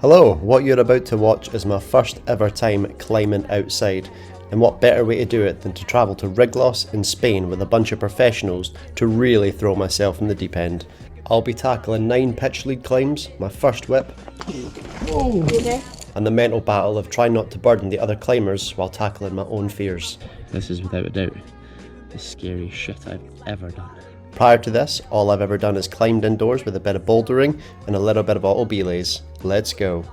Hello, what you're about to watch is my first ever time climbing outside, and what better way to do it than to travel to Riglos in Spain with a bunch of professionals to really throw myself in the deep end. I'll be tackling 9 pitch lead climbs, my first whip, and the mental battle of trying not to burden the other climbers while tackling my own fears. This is without a doubt the scariest shit I've ever done. Prior to this, all I've ever done is climbed indoors with a bit of bouldering and a little bit of auto belays. Let's go.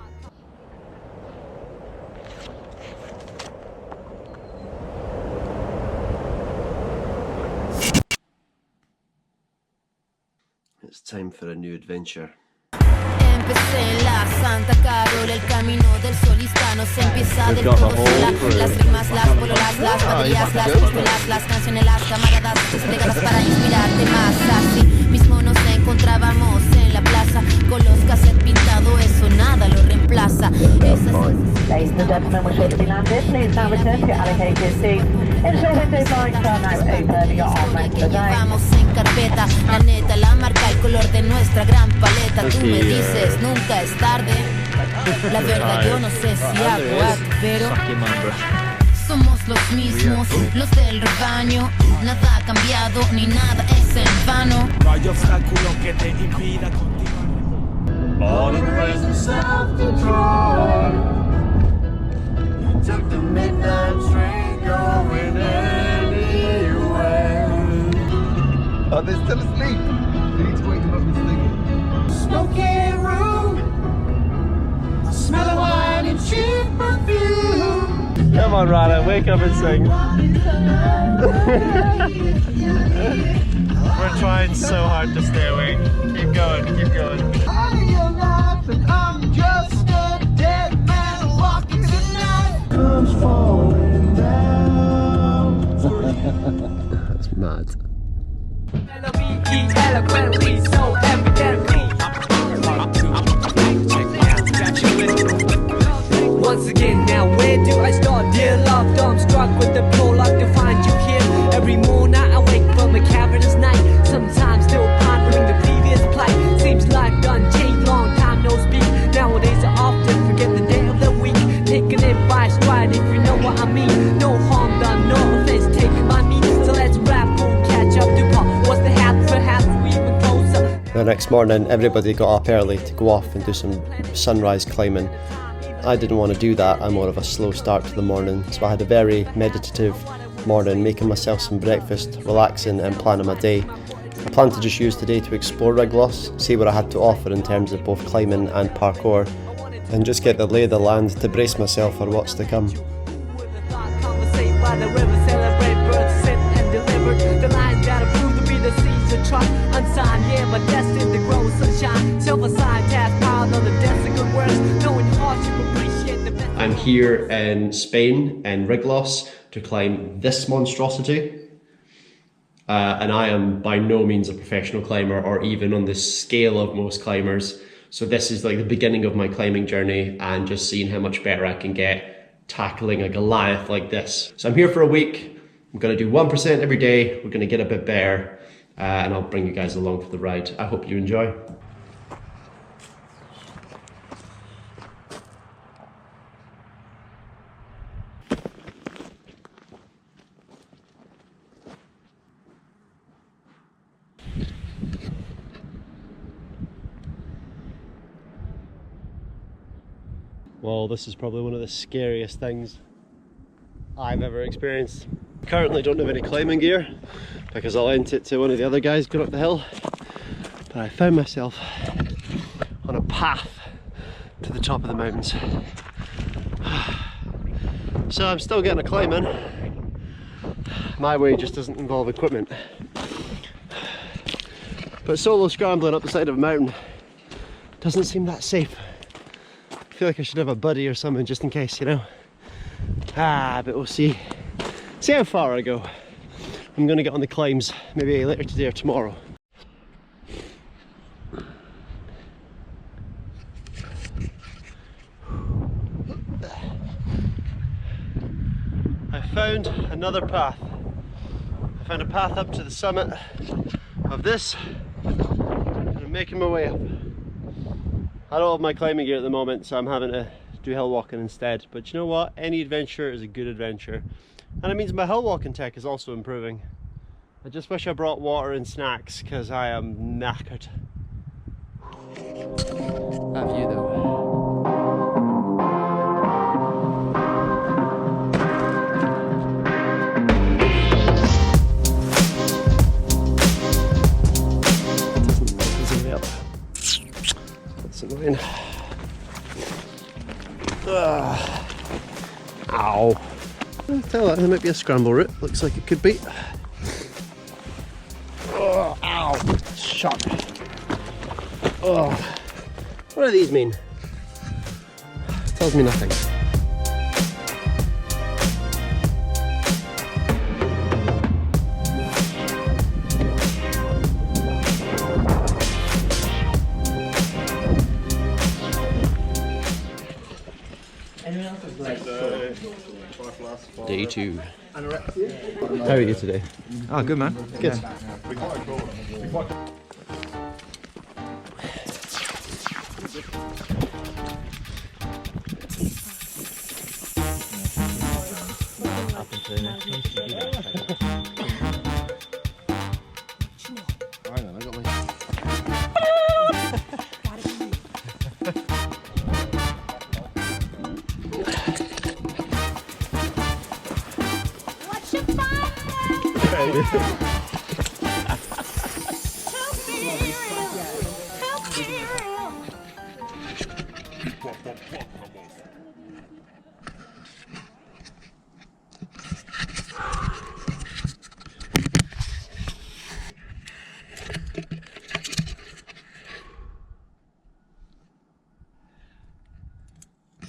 It's time for a new adventure. Empecé en la Santa Carola, el camino del solistano se empieza del todo sola. Las rimas, las pololas, las baterías, las pistolas, las canciones, las camaradas desplegadas para inspirarte más. Así mismo nos encontrábamos en la plaza con los cassettes pintados, eso nada lo reemplaza. Ladies and gentlemen, we're sure to be landed. Please now return to your allocated seats. Ensure window blinds are now open. You're on rest for the day. Vamos en carpeta, la neta, la marca, el color de nuestra gran paleta. Tú me dices, nunca es tarde. La verdad yo no sé si hago arte, pero somos los mismos, los del rebaño. Nada ha cambiado, ni nada es en vano. No hay obstáculo que te impida continuar. All in race of self-control. Took the midnight train going anywhere. Oh, they're still asleep. We need to wake them up and sleep. Smoky room, smell of wine and cheap perfume. Come on, Rana, wake up and sing. We're trying so hard to stay awake. Keep going, keep going. Out of your life and I'm just a dead man walking tonight. Comes falling down. That's mad. Eloquently, so evidently. Once again, now where do I start? Dear love, I'm struck with the prologue to find you here. Every morning I wake from a cavernous night, sometimes still pondering the previous plight. Seems life done changed, long time no speak. Nowadays I often forget the day of the week, taking it by stride if you know what I mean. No harm done, no offense taken by me. So let's rap, we'll catch up to pop. What's the hat? Perhaps we even closer. The next morning, everybody got up early to go off and do some sunrise climbing. I didn't want to do that. I'm more of a slow start to the morning, so I had a very meditative morning, making myself some breakfast, relaxing and planning my day. I plan to just use today to explore Riglos, see what I had to offer in terms of both climbing and parkour, and just get the lay of the land to brace myself for what's to come. I'm here in Spain, in Riglos, to climb this monstrosity. And I am by no means a professional climber or even on the scale of most climbers. So this is like the beginning of my climbing journey and just seeing how much better I can get tackling a Goliath like this. So I'm here for a week. I'm gonna do 1% every day. We're gonna get a bit better and I'll bring you guys along for the ride. I hope you enjoy. Well, this is probably one of the scariest things I've ever experienced. Currently don't have any climbing gear because I lent it to one of the other guys going up the hill, but I found myself on a path to the top of the mountains. So I'm still getting a climb in. My way just doesn't involve equipment. But solo scrambling up the side of a mountain doesn't seem that safe. I feel like I should have a buddy or something just in case, you know. But we'll see how far I go. I'm gonna get on the climbs maybe later today or tomorrow. I found another path. I found a path up to the summit of this and I'm making my way up. I don't have my climbing gear at the moment, so I'm having to do hill walking instead. But you know what? Any adventure is a good adventure. And it means my hill walking tech is also improving. I just wish I brought water and snacks, because I am knackered. That view though. That's annoying. Ow. I'll tell that there might be a scramble route. Looks like it could be. Oh, ow. Sharp. Oh. What do these mean? Tells me nothing. Day 2. How are you today? Oh, good man. Good.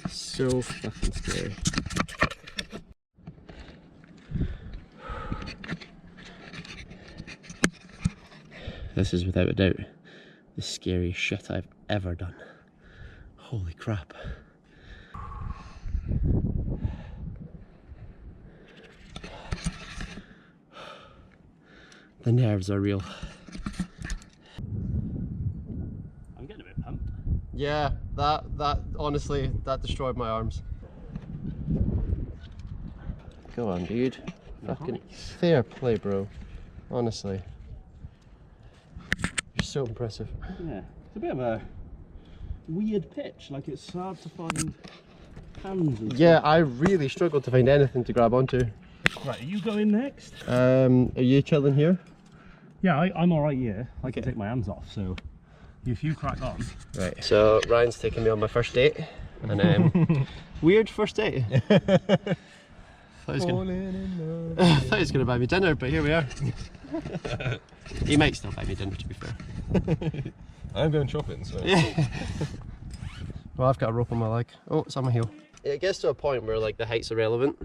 So fucking scary. This is without a doubt the scariest shit I've ever done. Holy crap. The nerves are real. I'm getting a bit pumped. Yeah, that honestly, that destroyed my arms. Go on, dude. Fucking fair play, bro. Honestly. You're so impressive. Yeah, it's a bit of a weird pitch, like it's hard to find hands and Yeah, I really struggled to find anything to grab onto. stuff. Right, are you going next? Are you chilling here? Yeah, I'm alright here. I can take my hands off, so if you crack on. Right. So Ryan's taking me on my first date, and weird first date. I thought he was gonna buy me dinner, but here we are. He might still buy me dinner, to be fair. I'm going shopping, so. Yeah. Well, I've got a rope on my leg. Oh, it's on my heel. It gets to a point where like the height's irrelevant,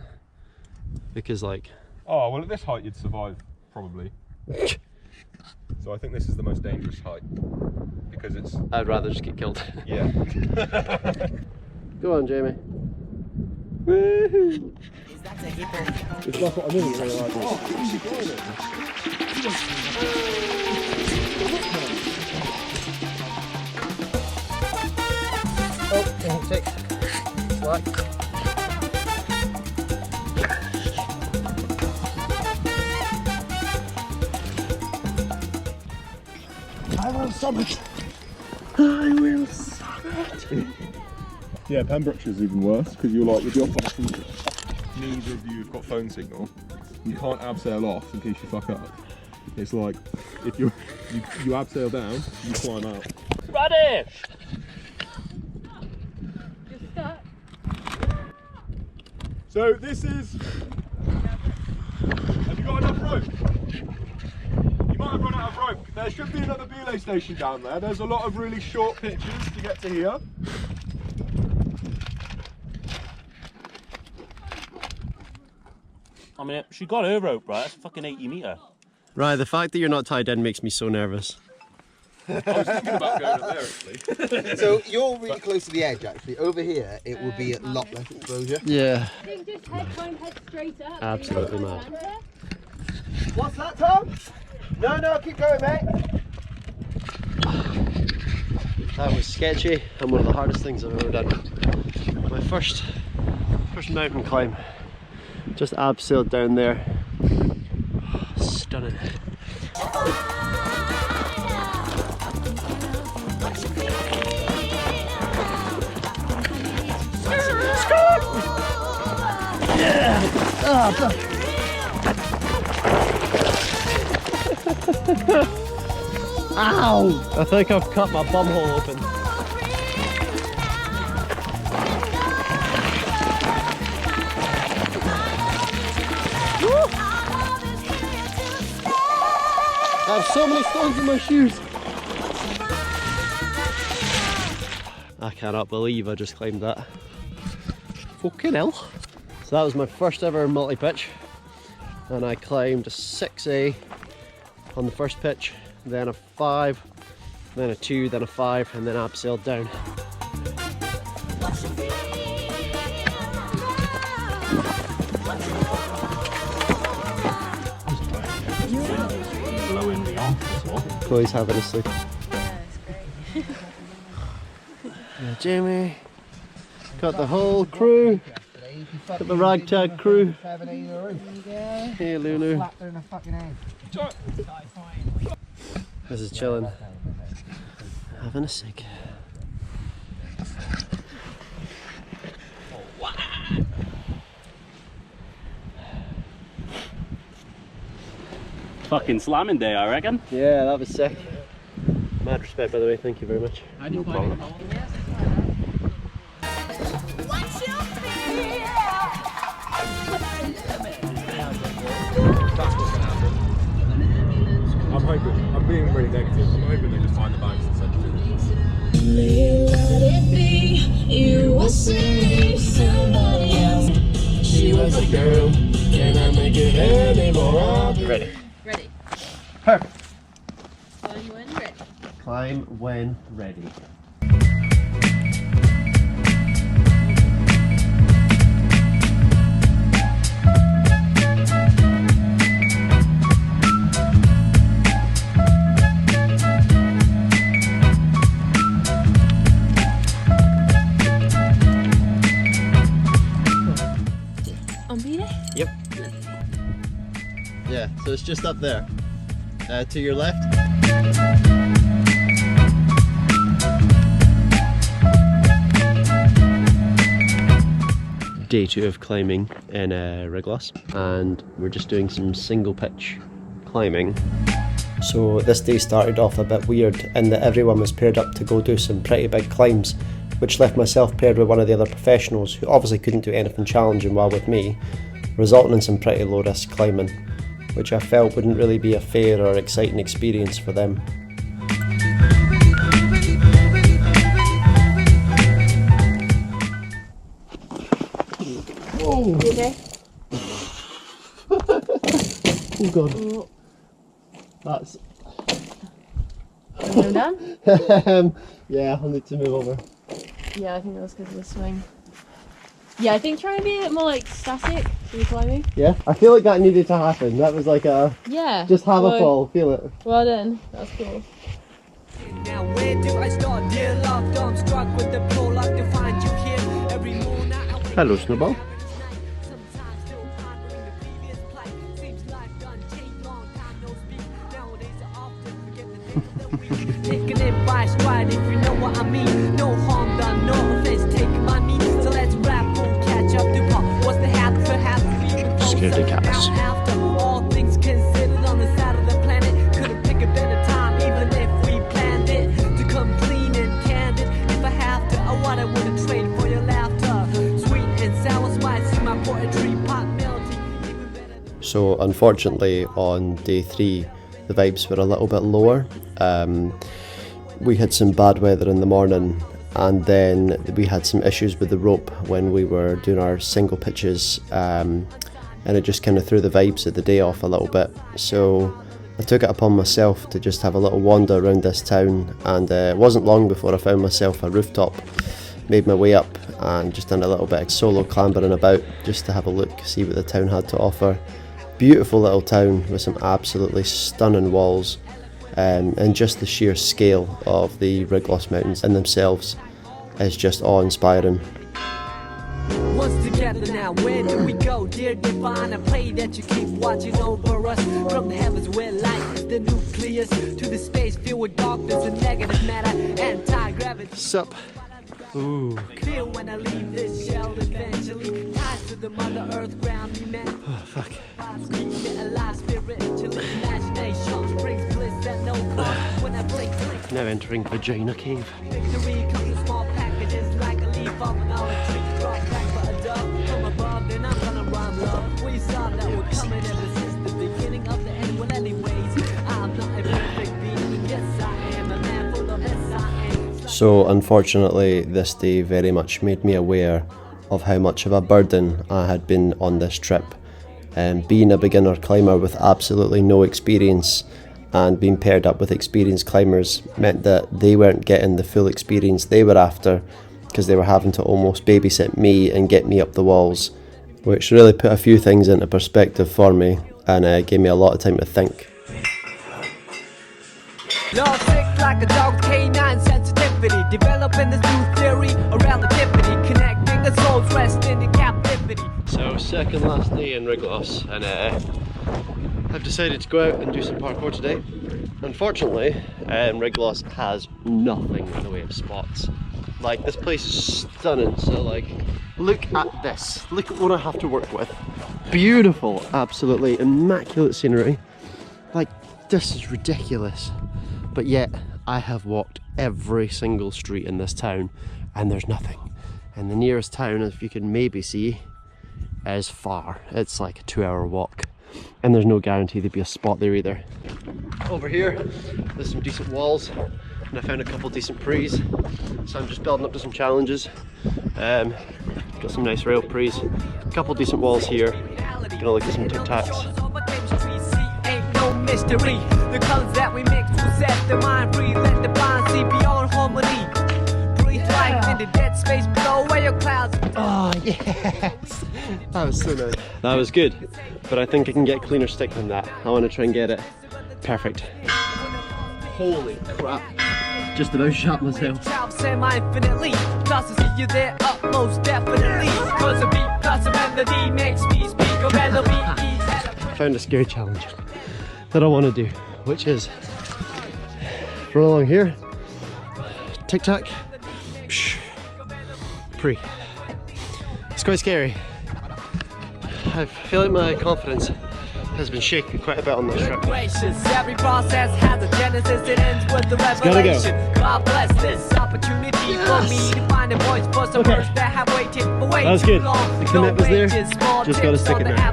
because like. Oh, well at this height you'd survive, probably. So I think this is the most dangerous height, because it's... I'd rather just get killed. Yeah. Go on, Jamie. Woohoo! That's what I mean, really like Oh, 6. Slack. I will summit. I will summit. Yeah, Pembrokeshire's even worse, because you're like, with your phone, neither of you have got phone signal. You can't abseil off in case you fuck up. It's like, if you abseil down, you climb out. Radish! You're stuck. So this is... Have you got enough rope? You might have run out of rope. There should be another belay station down there. There's a lot of really short pitches to get to here. I mean, she got her rope, right? That's a fucking 80 metre. Right, the fact that you're not tied in makes me so nervous. I was thinking about going up there actually. So you're really close to the edge actually. Over here it will be a lot less exposure. Yeah. I think just head straight up. Absolutely mad. What's that, Tom? No, keep going, mate. That was sketchy and one of the hardest things I've ever done. My first mountain climb. Just abseiled down there. Stunning. Yeah! Ow! I think I've cut my bum hole open. I have so many stones in my shoes. I cannot believe I just climbed that. Fucking hell. So that was my first ever multi-pitch, and I climbed a 6A on the first pitch, then a 5, then a 2, then a 5, and then abseiled down. Blowing me off as well. Chloe's having a sleep. Yeah, it's great. Yeah, Jamie, got the whole crew, got the ragtag crew. Hey Lulu. This is chilling, having a cig. Fucking slamming day, I reckon. Yeah, that was sick. Mad respect, by the way, thank you very much. No problem. I'm hoping, I'm being really negative, I'm hoping they just find the bags and send it to me. She was a girl, can I make it any more? Ready. Ready. Perfect. Climb when ready. Climb when ready. Yep. Yeah, so it's just up there. To your left. Day 2 of climbing in Riglos, and we're just doing some single pitch climbing. So this day started off a bit weird in that everyone was paired up to go do some pretty big climbs, which left myself paired with one of the other professionals who obviously couldn't do anything challenging while with me, resulting in some pretty low risk climbing, which I felt wouldn't really be a fair or exciting experience for them. Oh, You okay? oh god. That's... Are you done? Yeah, I'll need to move over. Yeah, I think that was because of the swing. Yeah, I think try and be a bit more like static when you're climbing. Yeah, I feel like that needed to happen. That was like a... Yeah. Just have a fall, feel it. Well done. That's cool. Now where do I start? Dear love, I'm struck with the flow like to find you here every morning. Hello, Snowball. Sometimes still pondering the previous plight. Seems life done changed, long time no speak. Nowadays I often forget the things that we taking it by stride, if you know what I mean. No harm done, no offense taken by me. So let's rap, we'll catch up to pop. What's the hat perhaps we even Scaredy cats. after all things considered on the side of the planet. Couldn't pick a better time, even if we planned it to come clean and candid. If I have to, I wouldn't trade for your laughter. Sweet and sour spice in my poetry, pot melody. Even better. So unfortunately on day 3 the vibes were a little bit lower. We had some bad weather in the morning, and then we had some issues with the rope when we were doing our single pitches, and it just kind of threw the vibes of the day off a little bit. So I took it upon myself to just have a little wander around this town, and it wasn't long before I found myself a rooftop, made my way up and just done a little bit of solo clambering about just to have a look, see what the town had to offer. Beautiful little town with some absolutely stunning walls. and just the sheer scale of the Riglos Mountains in themselves is just awe-inspiring. Once together now, where do we go? Dear divine, I pray that you keep watching over us. From the heavens where light is the nucleus, to the space filled with darkness and negative matter, anti-gravity. Sup? Ooh. Feel when I leave this shell eventually, tied to the mother earth ground we met. Oh, fuck. Alive spiritually, imagination brings bliss at no cost when I break free. Now entering Vagina Cave. Victory comes in small packages like a leaf off an olive tree. Drop back for a dove from above, then I'm gonna rhyme love. We saw that we're coming ever since the beginning of the end. Well, anyways, I'm not a perfect being. Yes, I am a man full of S.I.N. So unfortunately, this day very much made me aware of how much of a burden I had been on this trip. Being a beginner climber with absolutely no experience and being paired up with experienced climbers meant that they weren't getting the full experience they were after, because they were having to almost babysit me and get me up the walls, which really put a few things into perspective for me and gave me a lot of time to think. Love sick like a dog's canine sensitivity, developing this new theory of relativity, connecting the souls resting in captivity. So second last day in Riglos, and I've decided to go out and do some parkour today. Unfortunately, Riglos has nothing in the way of spots. Like, this place is stunning, so like, look at this. Look at what I have to work with. Beautiful, absolutely immaculate scenery. Like, this is ridiculous. But yet, I have walked every single street in this town and there's nothing. And the nearest town, if you can maybe see, is far. It's like a 2-hour walk. And there's no guarantee there'd be a spot there either. Over here, there's some decent walls, and I found a couple decent prees. So I'm just building up to some challenges. Got some nice rail prees, a couple decent walls here. Gonna look at some tic-tacs. Mystery, the colors that we mix will set the mind free, let the blind see beyond harmony. Breathe life in the dead space below where your clouds. Oh yes, that was so nice. That was good, but I think I can get cleaner stick than that. I want to try and get it perfect. Holy crap, just about shot myself. Semi-infinitely, plus to see you there utmost definitely. Cause a beat plus a melody makes me speak of melody. Found a scary challenge that I want to do, which is run along here, tic tac, pre. It's quite scary. I feel like my confidence has been shaken quite a bit on this trip. Every process has a genesis, it ends with the revelation. God bless this opportunity for me to find a voice for some words that have waited for way too long. The commit was there, just gotta stick it now.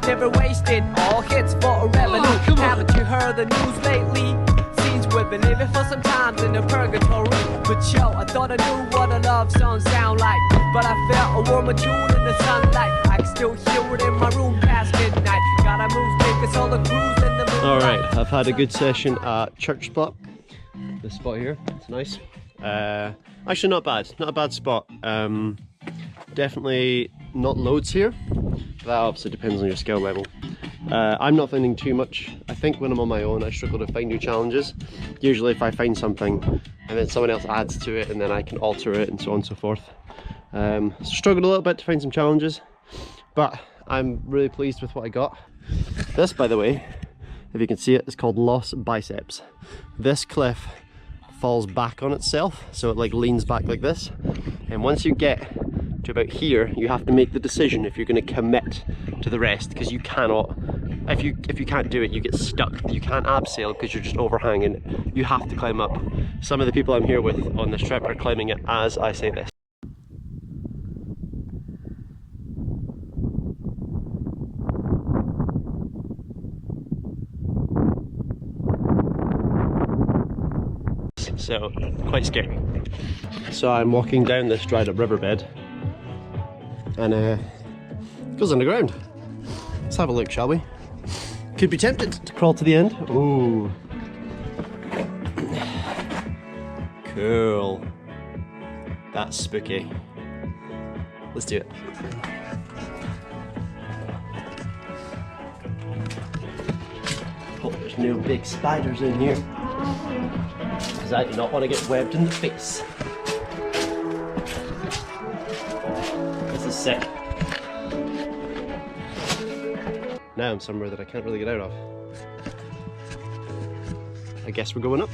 Never wasted, all hits for a revenue. Haven't you heard the news lately? Seems we've been living for some time in a purgatory. But yo, I thought I knew what a love song sound like, but I felt a warmer tune in the sunlight. I can still hear it in my room past midnight. Gotta move quick, it's all the cruise in the moonlight. Alright, I've had a good session at Church Spot. This spot here, it's nice. Actually not bad, not a bad spot. Definitely not loads here. That obviously depends on your skill level. I'm not finding too much. I think when I'm on my own I struggle to find new challenges. Usually if I find something and then someone else adds to it and then I can alter it and so on and so forth. So struggled a little bit to find some challenges, but I'm really pleased with what I got. This, by the way, if you can see it, is called Los Biceps. This cliff falls back on itself, so it like leans back like this, and once you get to about here you have to make the decision if you're going to commit to the rest, because you cannot, if you can't do it you get stuck. You can't abseil because you're just overhanging. You have to climb up. Some of the people I'm here with on this trip are climbing it as I say this. So quite scary. So I'm walking down this dried up riverbed and it goes underground. Let's have a look, shall we? Could be tempted to crawl to the end. Ooh. Cool. That's spooky. Let's do it. Hope there's no big spiders in here. because I do not want to get webbed in the face. This is sick. Now I'm somewhere that I can't really get out of. I guess we're going up.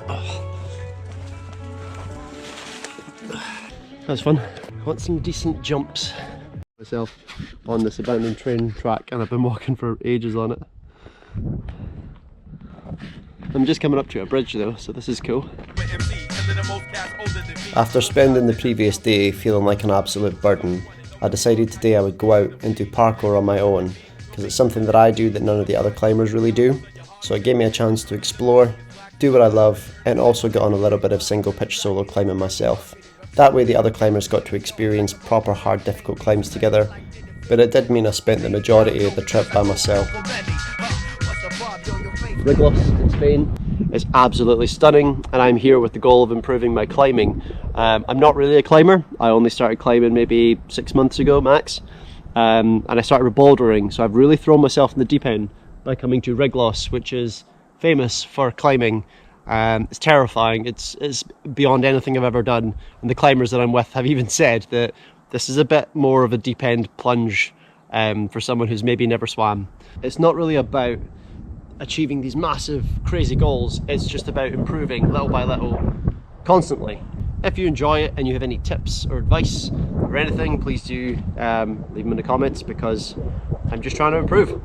Oh. That was fun. I want some decent jumps. Myself on this abandoned train track, and I've been walking for ages on it. I'm just coming up to a bridge though, so this is cool. After spending the previous day feeling like an absolute burden, I decided today I would go out and do parkour on my own, because it's something that I do that none of the other climbers really do. So it gave me a chance to explore, do what I love, and also get on a little bit of single pitch solo climbing myself. That way the other climbers got to experience proper hard difficult climbs together, but it did mean I spent the majority of the trip by myself. Riglos in Spain is absolutely stunning, and I'm here with the goal of improving my climbing. I'm not really a climber. I only started climbing maybe 6 months ago max, and I started with bouldering, so I've really thrown myself in the deep end by coming to Riglos, which is famous for climbing. It's terrifying. It's beyond anything I've ever done, and the climbers that I'm with have even said that this is a bit more of a deep end plunge for someone who's maybe never swam. It's not really about achieving these massive crazy goals, it's just about improving little by little constantly. If you enjoy it and you have any tips or advice or anything, please do leave them in the comments, because I'm just trying to improve.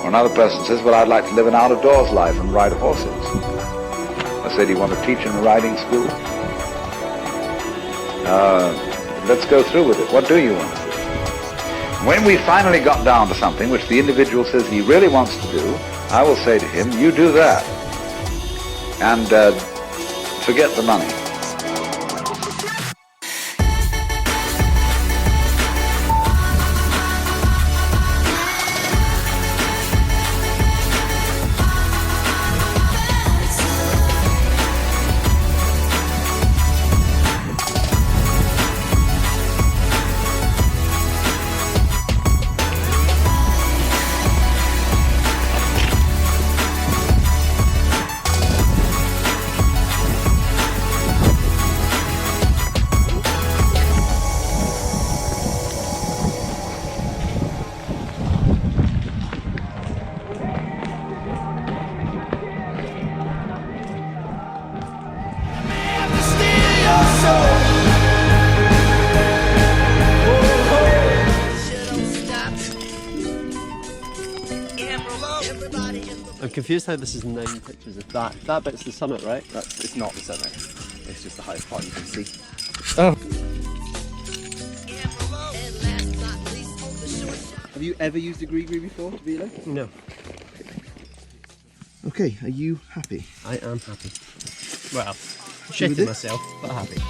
Another person says, well, I'd like to live an out-of-doors life and ride horses. I said, do you want to teach in a riding school? Let's go through with it. What do you want to do? When we finally got down to something which the individual says he really wants to do, I will say to him, you do that. And forget the money. I'm confused how this is 9 pictures of that. That bit's the summit, right? It's not the summit. It's just the highest point you can see. Oh. Have you ever used a gree before, Vila? No. Okay, are you happy? I am happy. Well, shitting myself, but happy.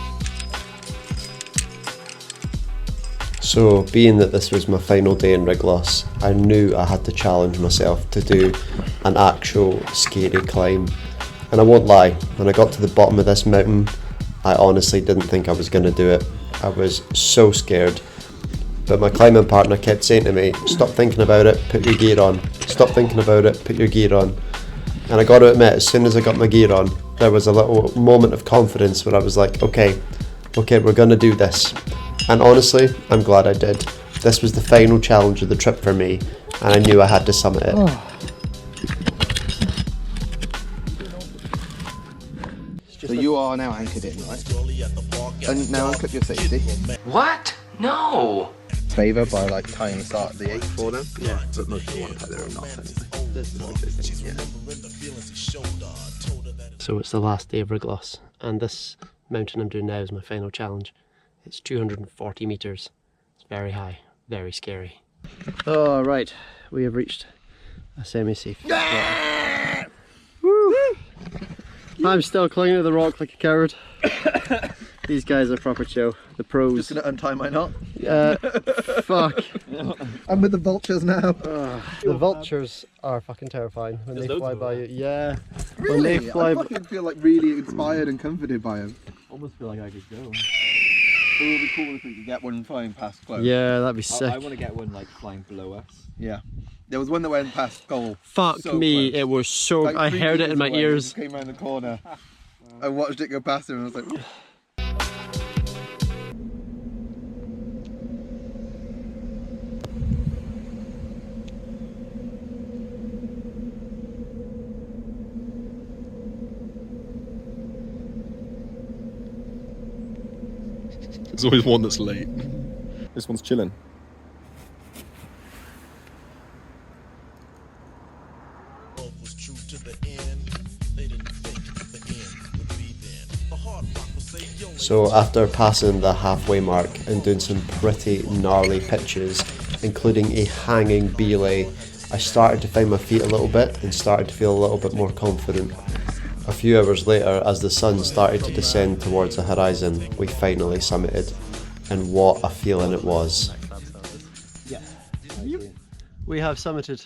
So, being that this was my final day in Riglos, I knew I had to challenge myself to do an actual scary climb. And I won't lie, when I got to the bottom of this mountain, I honestly didn't think I was going to do it. I was so scared. But my climbing partner kept saying to me, stop thinking about it, put your gear on. Stop thinking about it, put your gear on. And I got to admit, as soon as I got my gear on, there was a little moment of confidence where I was like, okay, we're going to do this. And honestly, I'm glad I did. This was the final challenge of the trip for me, and I knew I had to summit it. So you are now anchored in, right? And now look at your safety. What? No! Favour by like tying the start of the 8 for them. Yeah, but most people want to tie their own knots anyway. This is what this is, yeah. So it's the last day of Riglos, and this mountain I'm doing now is my final challenge. It's 240 metres. It's very high, very scary. Oh, right, we have reached a semi-safe spot. Woo! I'm still clinging to the rock like a coward. These guys are proper chill. The pros. Just gonna untie my knot. Fuck. I'm with the vultures now. The vultures are fucking terrifying when they fly by you. Yeah. Really? When they fly. I fucking feel like really inspired and comforted by them. Almost feel like I could go. It would be cool if we could get one flying past close. Yeah, that'd be sick. I want to get one like flying below us. Yeah. There was one that went past goal. Fuck so me, close. it was so. Like I 3 heard it in meters my away, ears. It came around the corner. I watched it go past him and I was like, There's always one that's late. This one's chilling. So after passing the halfway mark and doing some pretty gnarly pitches, including a hanging belay, I started to find my feet a little bit and started to feel a little bit more confident. A few hours later, as the sun started to descend towards the horizon, we finally summited, and what a feeling it was. Yeah. We have summited.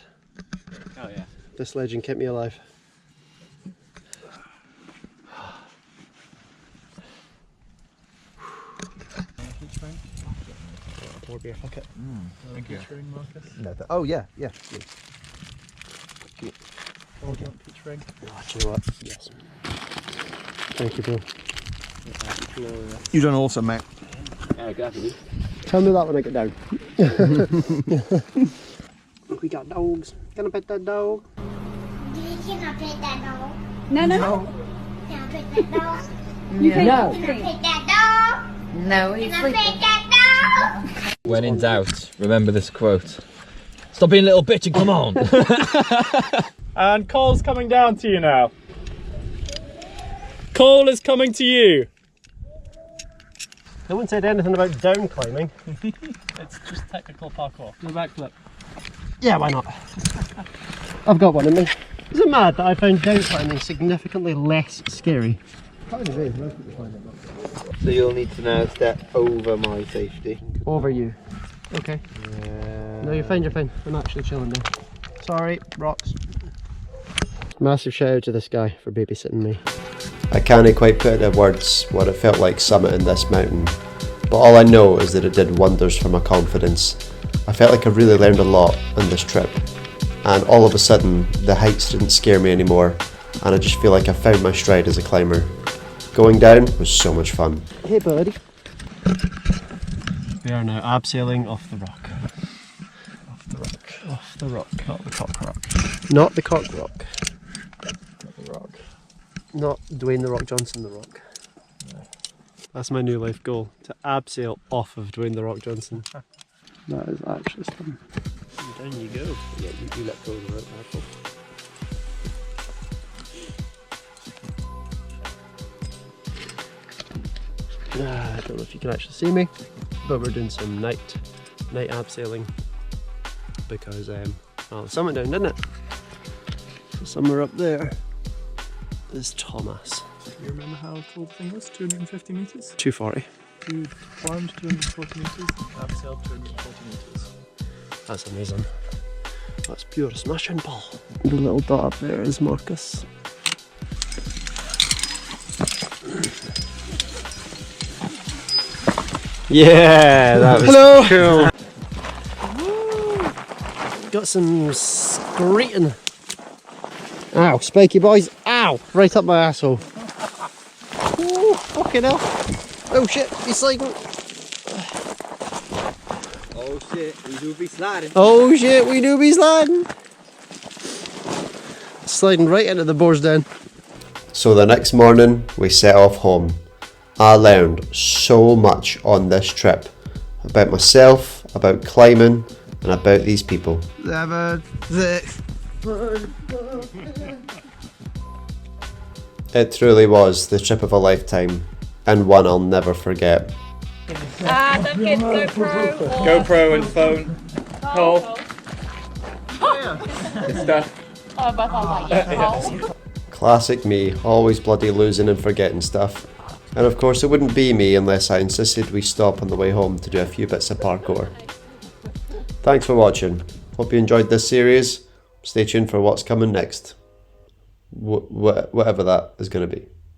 Oh yeah. This legend kept me alive. More beer, fuck it. Thank you. no, oh yeah, yeah. Oh, do you want peach ring? Oh, do you know what? Yes. Thank you, bro. You done awesome, mate. Yeah, definitely. Tell me that when I get down. We got dogs. Gonna pet that dog. You cannot pet that dog. No. Cannot pet that dog. You can Cannot pet that dog. No, he's Cannot sleeping. pet that dog. When in doubt, remember this quote. Stop being a little bitch and come on. And Cole's coming down to you now. Cole is coming to you. No one said anything about down climbing. It's just technical parkour. Do a backflip. Yeah, why not? I've got one in me. Is it mad that I found down climbing significantly less scary? So you'll need to now step over my safety. Over you. Okay. No, you're fine, you're fine. I'm actually chilling now. Sorry, rocks. Massive shout out to this guy for babysitting me. I can't quite put into words what it felt like summiting this mountain, but all I know is that it did wonders for my confidence. I felt like I really learned a lot on this trip, and all of a sudden the heights didn't scare me anymore, and I just feel like I found my stride as a climber. Going down was so much fun. Hey buddy. We are now abseiling off the rock. Off the rock. Off the rock. Not the cock rock. Not the cock rock. Not the rock. Not Dwayne "The Rock" Johnson The Rock. No. That's my new life goal, to abseil off of Dwayne "The Rock" Johnson. That is actually fun. And down you go. Yeah, you let go of the rope, Michael. I don't know if you can actually see me, but we're doing some night abseiling because well, the summit down, didn't it? So somewhere up there is Thomas. Do you remember how tall the thing was? 250 metres? 240. You climbed 240 metres, abseiled 240 metres. That's amazing. That's pure smashing ball. The little dot up there is Marcus. Yeah, that was cool. Woo. Got some screeting. Ow, spiky boys. Ow, right up my asshole. Ooh, fucking hell. Oh shit, he's sliding. Oh shit, we do be sliding. Oh shit, we do be sliding. Sliding right into the boar's den. So the next morning, we set off home. I learned so much on this trip. About myself, about climbing, and about these people. 7, 6. It truly was the trip of a lifetime, and one I'll never forget. Don't forget GoPro. GoPro and phone. Cole. Good stuff. Oh, but I was like, Cole. Classic me, always bloody losing and forgetting stuff. And of course it wouldn't be me unless I insisted we stop on the way home to do a few bits of parkour. Thanks for watching. Hope you enjoyed this series. Stay tuned for what's coming next. Whatever that is going to be.